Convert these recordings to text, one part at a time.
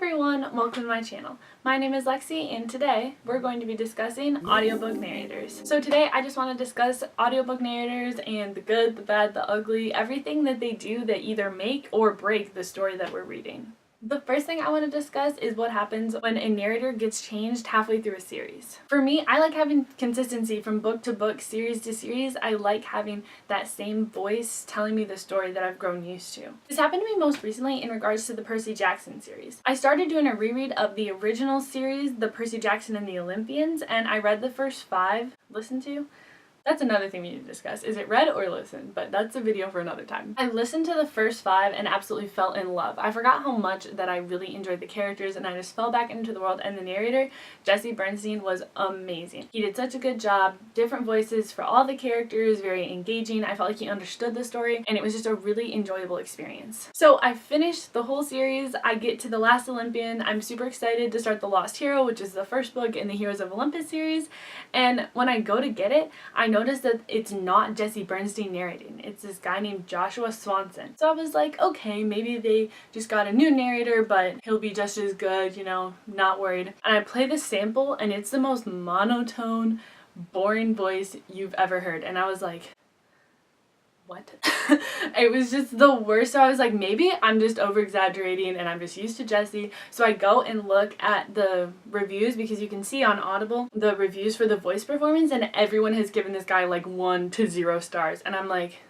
everyone, welcome to my channel. My name is Lexi and today we're going to be discussing audiobook narrators. So today I just want to discuss audiobook narrators and the good, the bad, the ugly, everything that they do that either make or break the story that we're reading. The first thing I want to discuss is what happens when a narrator gets changed halfway through a series. For me, I like having consistency from book to book, series to series. I like having that same voice telling me the story that I've grown used to. This happened to me most recently in regards to the Percy Jackson series. I started doing a reread of the original series, the Percy Jackson and the Olympians, and I read the first 5, listened to. That's another thing we need to discuss. Is it read or listened? But that's a video for another time. I listened to the first 5 and absolutely fell in love. I forgot how much that I really enjoyed the characters and I just fell back into the world, and the narrator, Jesse Bernstein, was amazing. He did such a good job. Different voices for all the characters, very engaging. I felt like he understood the story and it was just a really enjoyable experience. So I finished the whole series. I get to the last Olympian. I'm super excited to start The Lost Hero, which is the first book in the Heroes of Olympus series. And when I go to get it, I noticed that it's not Jesse Bernstein narrating. It's this guy named Joshua Swanson. So I was like, okay, maybe they just got a new narrator, but he'll be just as good, you know, not worried. And I play the sample and it's the most monotone, boring voice you've ever heard. And I was like, what? It was just the worst. So I was like, maybe I'm just over exaggerating and I'm just used to Jesse. So I go and look at the reviews, because you can see on Audible the reviews for the voice performance, and everyone has given this guy like 1 to 0 stars. And I'm like,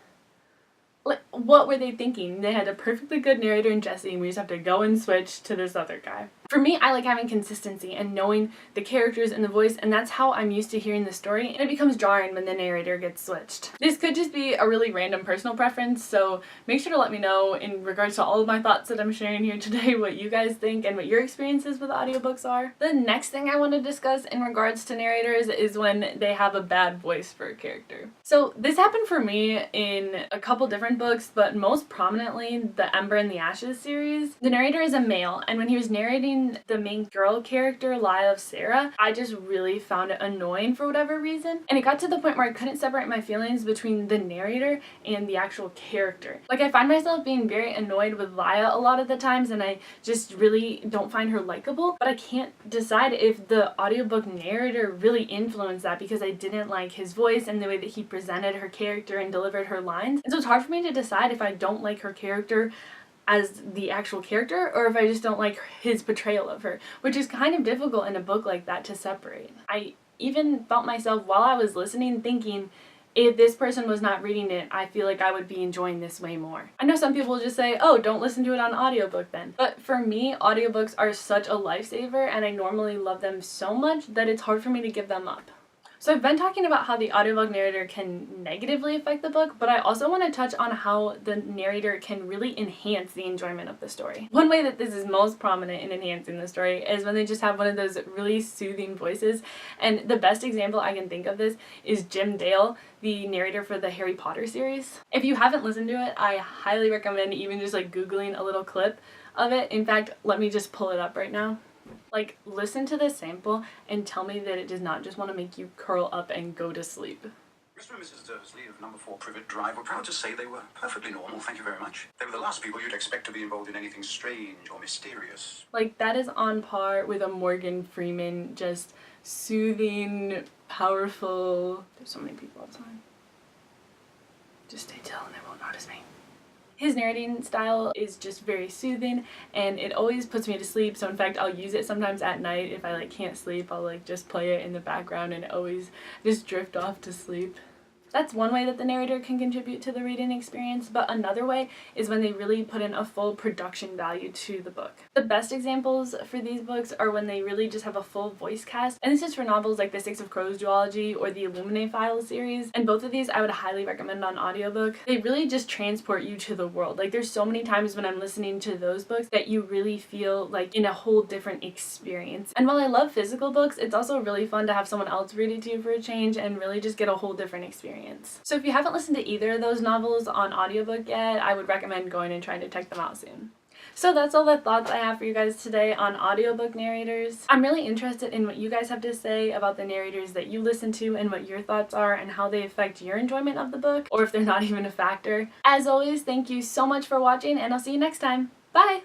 what were they thinking? They had a perfectly good narrator in Jesse and we just have to go and switch to this other guy. For me, I like having consistency and knowing the characters and the voice, and that's how I'm used to hearing the story, and it becomes jarring when the narrator gets switched. This could just be a really random personal preference, so make sure to let me know in regards to all of my thoughts that I'm sharing here today what you guys think and what your experiences with audiobooks are. The next thing I want to discuss in regards to narrators is when they have a bad voice for a character. So this happened for me in a couple different books, but most prominently the Ember and the Ashes series. The narrator is a male, and when he was narrating the main girl character, Leigh of Sarah, I just really found it annoying for whatever reason. And it got to the point where I couldn't separate my feelings between the narrator and the actual character. Like, I find myself being very annoyed with Leigh a lot of the times, and I just really don't find her likable, but I can't decide if the audiobook narrator really influenced that, because I didn't like his voice and the way that he presented her character and delivered her lines. And so it's hard for me to decide if I don't like her character as the actual character, or if I just don't like his portrayal of her, which is kind of difficult in a book like that to separate. I even felt myself while I was listening thinking, if this person was not reading it, I feel like I would be enjoying this way more. I know some people just say, oh, don't listen to it on audiobook then. But for me, audiobooks are such a lifesaver, and I normally love them so much that it's hard for me to give them up. So I've been talking about how the audiobook narrator can negatively affect the book, but I also want to touch on how the narrator can really enhance the enjoyment of the story. One way that this is most prominent in enhancing the story is when they just have one of those really soothing voices. And the best example I can think of this is Jim Dale, the narrator for the Harry Potter series. If you haven't listened to it, I highly recommend even just like Googling a little clip of it. In fact, let me just pull it up right now. Like, listen to this sample and tell me that it does not just want to make you curl up and go to sleep. Mr. and Mrs. Dursley of number 4 Privet Drive were proud to say they were perfectly normal, thank you very much. They were the last people you'd expect to be involved in anything strange or mysterious. Like, that is on par with a Morgan Freeman, just soothing, powerful. There's so many people outside. Just stay still and they won't notice me. His narrating style is just very soothing and it always puts me to sleep. So in fact, I'll use it sometimes at night if I like can't sleep. I'll like just play it in the background and always just drift off to sleep. That's one way that the narrator can contribute to the reading experience, but another way is when they really put in a full production value to the book. The best examples for these books are when they really just have a full voice cast, and this is for novels like the Six of Crows duology or the Illuminae files series, and both of these I would highly recommend on audiobook. They really just transport you to the world. Like, there's so many times when I'm listening to those books that you really feel like in a whole different experience. And while I love physical books, it's also really fun to have someone else read it to you for a change and really just get a whole different experience. So if you haven't listened to either of those novels on audiobook yet, I would recommend going and trying to check them out soon. So that's all the thoughts I have for you guys today on audiobook narrators. I'm really interested in what you guys have to say about the narrators that you listen to and what your thoughts are and how they affect your enjoyment of the book, or if they're not even a factor. As always, thank you so much for watching and I'll see you next time. Bye!